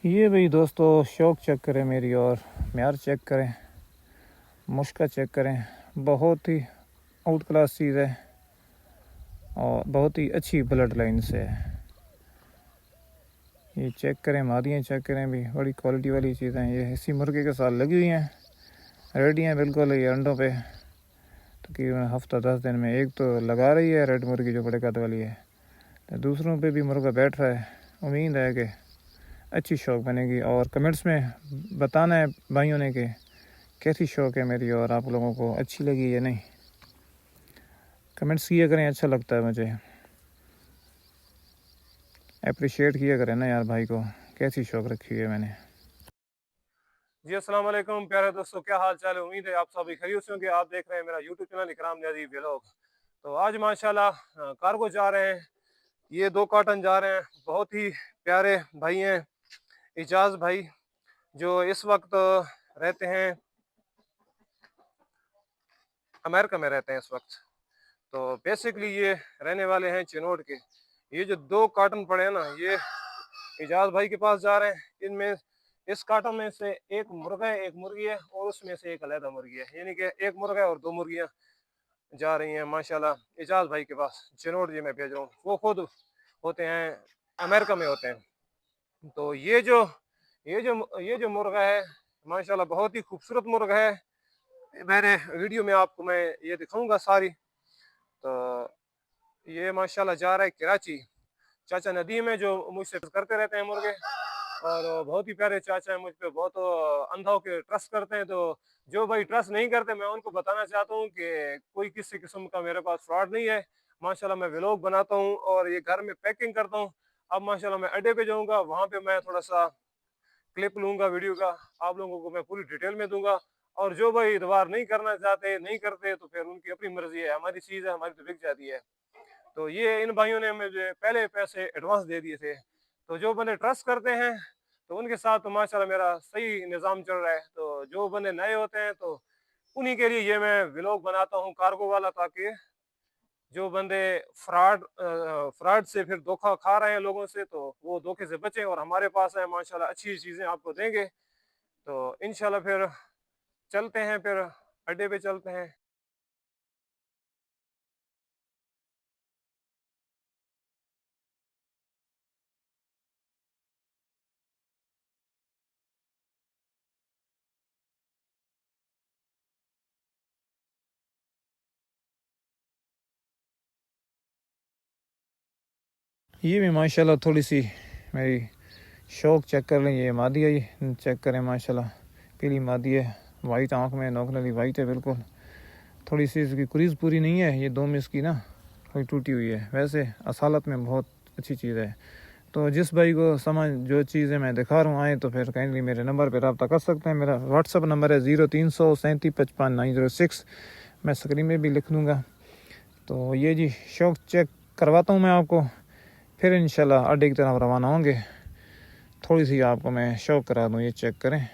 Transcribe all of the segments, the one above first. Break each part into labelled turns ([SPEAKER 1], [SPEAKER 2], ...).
[SPEAKER 1] ये भाई दोस्तों शौक चेक करें मेरी और म्यार चेक करें, मुश्का चेक करें। बहुत ही आउट क्लास चीज़ है और बहुत ही अच्छी ब्लड लाइन से है। ये चेक करें, मादियाँ चेक करें भी, बड़ी क्वालिटी वाली चीज़ें ये इसी मुर्गे के साथ लगी हुई हैं, रेडी हैं बिल्कुल। ये अंडों पे तकरीबन हफ्ता 10 दिन में एक तो लगा रही है रेड मुर्गी जो बड़े कद वाली है, तो दूसरों पे भी मुर्गा बैठ रहा है। उम्मीद है कि अच्छी शौक बनेगी और कमेंट्स में बताना है भाइयों ने कि कैसी शौक है मेरी और आप लोगों को अच्छी लगी या नहीं। कमेंट्स किया करें, अच्छा लगता है मुझे, अप्रिशिएट किया करें ना यार भाई को, कैसी शौक रखी है मैंने।
[SPEAKER 2] जी अस्सलाम वालेकुम प्यारे दोस्तों, क्या हाल चाल है। उम्मीद है आप सभी खैरियत से होंगे। आप देख रहे हैं मेरा यूट्यूब चैनल इकराम न्याजी व्लॉग। तो आज माशाल्लाह कार्गो जा रहे हैं, ये 2 कार्टन जा रहे हैं। बहुत ही प्यारे भाई हैं इजाज़ भाई, जो इस वक्त रहते हैं अमेरिका में रहते हैं इस वक्त। तो बेसिकली ये रहने वाले हैं चिनोड के। ये जो 2 कार्टन पड़े हैं ना, ये इजाज़ भाई के पास जा रहे हैं। इनमें इस कार्टन में से एक मुर्गा है, एक मुर्गी है, और उसमें से एक अलहदा मुर्गी है, यानी कि एक मुर्गा है और 2 मुर्गियां जा रही हैं माशाल्लाह इजाज़ भाई के पास। चिनोड जी मैं भेज रहा हूँ, वो खुद होते हैं अमेरिका में होते हैं। तो ये जो मुर्गा है माशाल्लाह बहुत ही खूबसूरत मुर्गा है। मैंने वीडियो में आपको मैं ये दिखाऊंगा सारी। तो ये माशाल्लाह जा रहा है कराची। चाचा नदीम है जो मुझसे करते रहते हैं मुर्गे, और बहुत ही प्यारे चाचा हैं, मुझ पे बहुत अंधा होकर ट्रस्ट करते हैं। तो जो भाई ट्रस्ट नहीं करते, मैं उनको बताना चाहता हूँ कि कोई किसी किस्म का मेरे पास फ्रॉड नहीं है। माशाल्लाह मैं व्लॉग बनाता हूँ और ये घर में पैकिंग करता हूँ। अब माशाल्लाह मैं अड्डे पे जाऊँगा, वहाँ पे मैं थोड़ा सा क्लिप लूँगा वीडियो का, आप लोगों को मैं पूरी डिटेल में दूंगा। और जो भाई इतवार नहीं करना चाहते, नहीं करते, तो फिर उनकी अपनी मर्जी है। हमारी चीज़ है, हमारी तो बिक जाती है। तो ये इन भाइयों ने मुझे पहले पैसे एडवांस दे दिए थे। तो जो बंदे ट्रस्ट करते हैं तो उनके साथ तो माशाल्लाह मेरा सही निज़ाम चल रहा है। तो जो बंदे नए होते हैं तो उन्हीं के लिए ये मैं व्लॉग बनाता हूँ कार्गो वाला, ताकि जो बंदे फ्रॉड से फिर धोखा खा रहे हैं लोगों से, तो वो धोखे से बचें और हमारे पास है माशाल्लाह अच्छी चीज़ें आपको देंगे। तो इंशाल्लाह फिर चलते हैं, फिर अड्डे पे चलते हैं।
[SPEAKER 1] ये भी माशाल्लाह थोड़ी सी मेरी शौक चेक कर लें। ये मादी है, ये चेक करें माशाल्लाह पीली मादी है, वाइट आँख में नोकनली वाइट है बिल्कुल। थोड़ी सी इसकी क्रीज पूरी नहीं है, ये दो में इसकी ना थोड़ी टूटी हुई है। वैसे असालत में बहुत अच्छी चीज़ है। तो जिस भाई को समझ जो चीज़ें मैं दिखा रहा हूँ आए, तो फिर काइंडली मेरे नंबर पर रब्ता कर सकते हैं। मेरा व्हाट्सअप नंबर है 0337555906, मैं स्क्रीन में भी लिख दूँगा। तो ये जी शौक चेक करवाता हूँ मैं आपको, फिर इंशाल्लाह अड्डे की तरफ रवाना होंगे। थोड़ी सी आपको मैं शौक करा दूँ, ये चेक करें।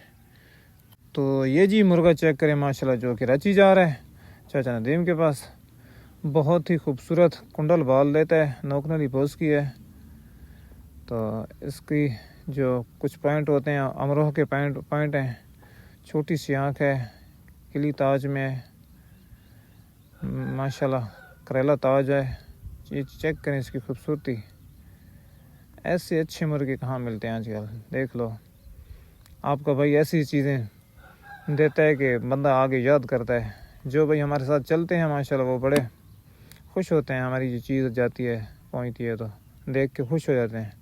[SPEAKER 1] तो ये जी मुर्गा चेक करें माशाल्लाह, जो कराची जा रहा है चाचा नदीम के पास। बहुत ही खूबसूरत कुंडल बाल देता है, नोकनली पोज की है। तो इसकी जो कुछ पॉइंट होते हैं अमरोह के पॉइंट हैं, छोटी सी आँख है, किली ताज में माशाल्लाह करेला ताज है। ये चेक करें इसकी खूबसूरती। ऐसे अच्छे मुर्गे कहाँ मिलते हैं आजकल, देख लो। आपका भाई ऐसी चीज़ें देता है कि बंदा आगे याद करता है। जो भाई हमारे साथ चलते हैं माशाल्लाह वो बड़े खुश होते हैं, हमारी जो चीज़ जाती है पहुँचती है तो देख के खुश हो जाते हैं।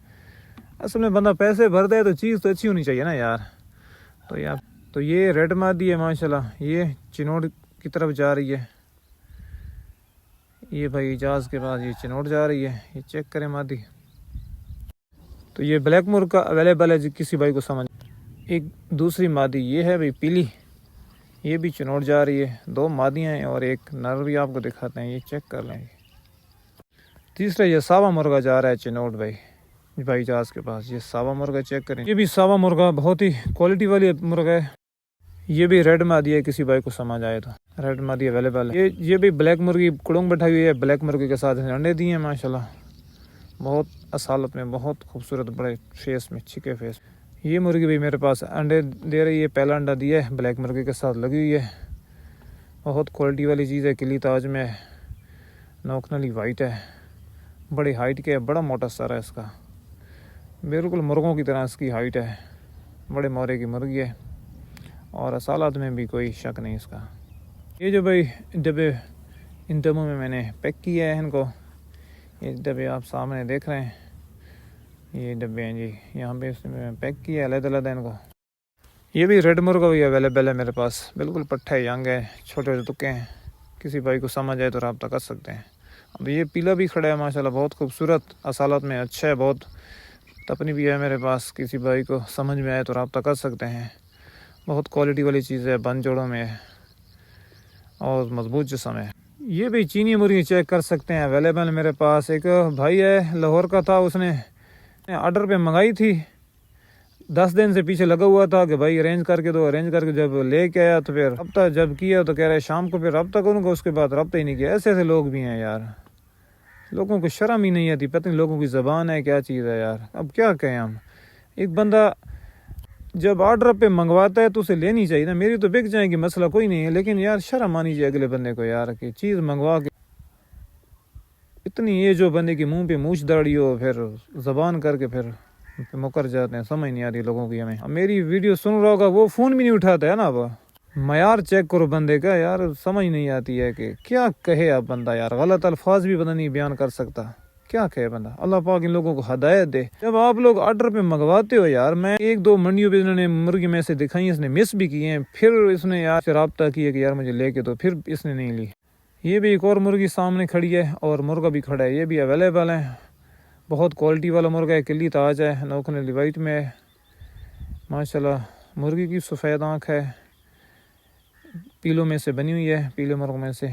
[SPEAKER 1] असल में बंदा पैसे भरता है तो चीज़ तो अच्छी होनी चाहिए ना यार। तो ये रेड मादी है माशाल्लाह, ये चिनोड की तरफ जा रही है। ये भाई इजाज़ के पास ये चिनोड जा रही है, ये चेक करें मादी। तो ये ब्लैक मुर्गा अवेलेबल है किसी भाई को समझ। एक दूसरी मादी ये है भाई पीली, ये भी चिनोड जा रही है। 2 मादियाँ हैं और एक नर भी आपको दिखाते हैं, ये चेक कर लेंगे। तीसरा ये सावा मुर्गा जा रहा है चिनोड भाई इजाज़ के पास। ये सावा मुर्गा चेक करें, ये भी सावा मुर्गा बहुत ही क्वालिटी वाली मुर्गा है। ये भी रेड मादी है, किसी भाई को समझ आए तो रेड मादी अवेलेबल है। ये भी ब्लैक मुर्गी कुड़ुंग बैठाई हुई है, ब्लैक मुर्गी के साथ अंडे दिए हैं माशाल्लाह। बहुत असालत में बहुत खूबसूरत, बड़े फेस में छिके फेस। ये मुर्गी भी मेरे पास अंडे दे रही है, पहला अंडा दिया है, ब्लैक मुर्गी के साथ लगी हुई है। बहुत क्वालिटी वाली चीज़ है, किली ताज में, नोकनली वाइट है, बड़ी हाइट के है, बड़ा मोटा सर है इसका, बिल्कुल मुर्गों की तरह इसकी हाइट है, बड़े मोरे की मुर्गी है और असालत में भी कोई शक नहीं इसका। ये जो भाई डब्बे इन डब्बों में मैंने पैक किया है इनको, ये डब्बे आप सामने देख रहे हैं, ये डब्बे हैं जी, यहाँ पे इसमें पैक किया है अलग-अलग इनको। ये भी रेड मुर्गा भी अवेलेबल है मेरे पास, बिल्कुल पट्ठा है, यंग है, छोटे छोटे तुक्के हैं, किसी भाई को समझ आए तो रब्ता कर सकते हैं। अब ये पीला भी खड़ा है माशाल्लाह, बहुत खूबसूरत, असालत में अच्छा है, बहुत तपनी भी है मेरे पास, किसी भाई को समझ में आए तो रब्ता कर सकते हैं। बहुत क्वालिटी वाली चीज़ है, बंद जोड़ों में है और मजबूत जिस्म है। ये भी चीनी मुर्गी चेक कर सकते हैं, अवेलेबल मेरे पास। एक भाई है लाहौर का था, उसने ऑर्डर पे मंगाई थी, 10 दिन से पीछे लगा हुआ था कि भाई अरेंज करके दो, अरेंज करके जब लेके आया तो फिर रब्ता जब किया तो कह रहे शाम को फिर रब्ता करूँगा, उसके बाद रब्ता ही नहीं किया। ऐसे ऐसे लोग भी हैं यार, लोगों को शर्म ही नहीं आती, पता नहीं लोगों की ज़बान है क्या चीज़ है यार। अब क्या कहें हम, एक बंदा जब ऑर्डर पे मंगवाता है तो उसे लेनी चाहिए ना, मेरी तो बिक जाएगी, मसला कोई नहीं है, लेकिन यार शर्म आनी चाहिए अगले बंदे को यार, कि चीज़ मंगवा के इतनी ये जो बंदे की मुंह पे मूछ दाढ़ी हो, फिर ज़बान करके फिर मुकर जाते हैं, समझ नहीं आ रही लोगों की हमें। अब मेरी वीडियो सुन रहा होगा, वो फ़ोन भी नहीं उठाता है ना, अब मयार चेक करो बंदे का यार, समझ नहीं आती है कि क्या कहे अब बंदा यार, गलत अल्फाज भी पता नहीं बयान कर सकता, क्या कहे बंदा। अल्लाह पाक इन लोगों को हदायत दे। जब आप लोग ऑर्डर पे मंगवाते हो यार, मैं 1-2 मंडियों पे इन्होंने मुर्गी में से दिखाई, इसने मिस भी किए हैं, फिर इसने यार से रब्ता किया कि यार मुझे लेके दो, फिर इसने नहीं ली। ये भी एक और मुर्गी सामने खड़ी है और मुर्गा भी खड़ा है, ये भी अवेलेबल है, बहुत क्वालिटी वाला मुर्गा है, किली ताज है, नोकनली वाइट में है माशाल्लाह। मुर्गी की सफ़ेद आँख है, पीलों में से बनी हुई है, पीले मुर्गों में से।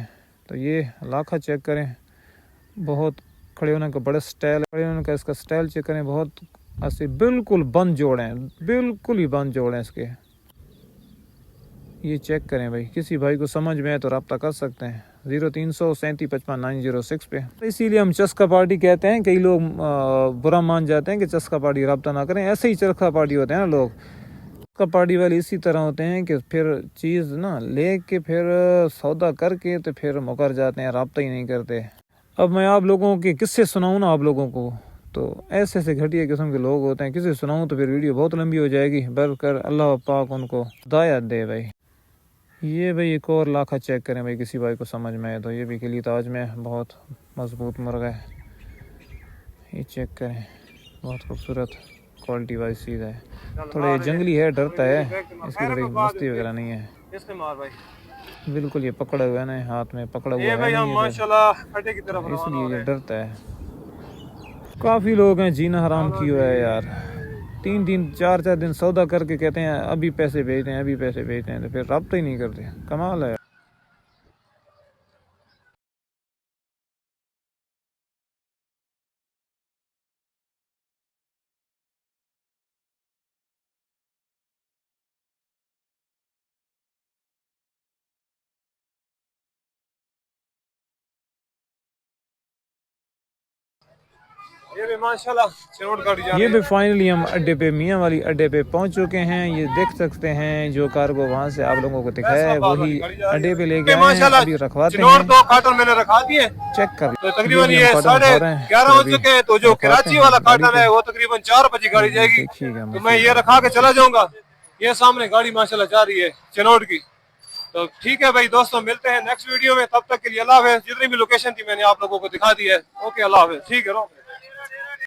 [SPEAKER 1] तो ये लाखा चेक करें, बहुत खड़े होने का बड़ा स्टाइल, खड़े होने का इसका स्टाइल चेक करें, बहुत ऐसे बिल्कुल बंद जोड़ हैं, बिल्कुल ही बंद जोड़ हैं इसके। ये चेक करें भाई, किसी भाई को समझ में आए तो रब्ता कर सकते हैं 0337555906 पे। इसीलिए हम चस्का पार्टी कहते हैं, कई लोग बुरा मान जाते हैं कि चस्का पार्टी रब्ता ना करें, ऐसे ही चस्का पार्टी होते हैं ना लोग, चस्का पार्टी वाले इसी तरह होते हैं कि फिर चीज़ ना ले के फिर सौदा करके तो फिर मुकर जाते हैं, रब्ता ही नहीं करते। अब मैं आप लोगों के किस्से सुनाऊँ ना आप लोगों को, तो ऐसे ऐसे घटिया किस्म के लोग होते हैं, किसी सुनाऊँ तो फिर वीडियो बहुत लंबी हो जाएगी, बल्कि अल्लाह पाक उनको हिदायत दे भाई। ये भाई एक और लाखा चेक करें भाई, किसी भाई को समझ में आए तो। ये भी किली ताज में बहुत मजबूत मुर्गा है, ये चेक करें, बहुत खूबसूरत क्वालिटी वाइज चीज़ है। थोड़े जंगली है, डरता है, इसकी थोड़ी मस्ती वगैरह नहीं है, बिल्कुल ये पकड़ा हुआ है ना, हाथ में पकड़ा हुआ है
[SPEAKER 2] माशाल्लाह अड्डे की तरफ,
[SPEAKER 1] इसलिए ये डरता है। काफ़ी लोग हैं जीना हराम किया हुआ है यार, 3-3 4-4 दिन सौदा करके कहते हैं अभी पैसे भेजते हैं, अभी पैसे भेजते हैं, तो फिर रब्ता ही नहीं करते। कमाल है।
[SPEAKER 2] ये भी माशाल्लाह चिनोट गाड़ी जा रही
[SPEAKER 1] ये
[SPEAKER 2] है।
[SPEAKER 1] भी फाइनली हम अड्डे पे, मियाँ वाली अड्डे पे पहुंच चुके हैं। ये देख सकते हैं जो कार्गो वहाँ से आप लोगों को दिखाया है वही अड्डे पे लेके आए हैं, अभी रखवाते हैं।
[SPEAKER 2] तो कार्टन मैंने रखा दिए,
[SPEAKER 1] चेक कर
[SPEAKER 2] तो तकरीबन ये 11:30 हो चुके हैं। तो जो कराची वाला कार्टन है वो तकरीबन 4 बजे गाड़ी जाएगी, तो मैं ये रखा के चला जाऊंगा। ये सामने गाड़ी माशाल्लाह जा रही है चिनोट की। तो ठीक है भाई दोस्तों, मिलते हैं नेक्स्ट वीडियो में, तब तक के लिए अल्लाह हाफ़िज़। जितनी भी लोकेशन थी मैंने आप लोगों को दिखा दी है। ओके, अल्लाह हाफ़िज़। ठीक है।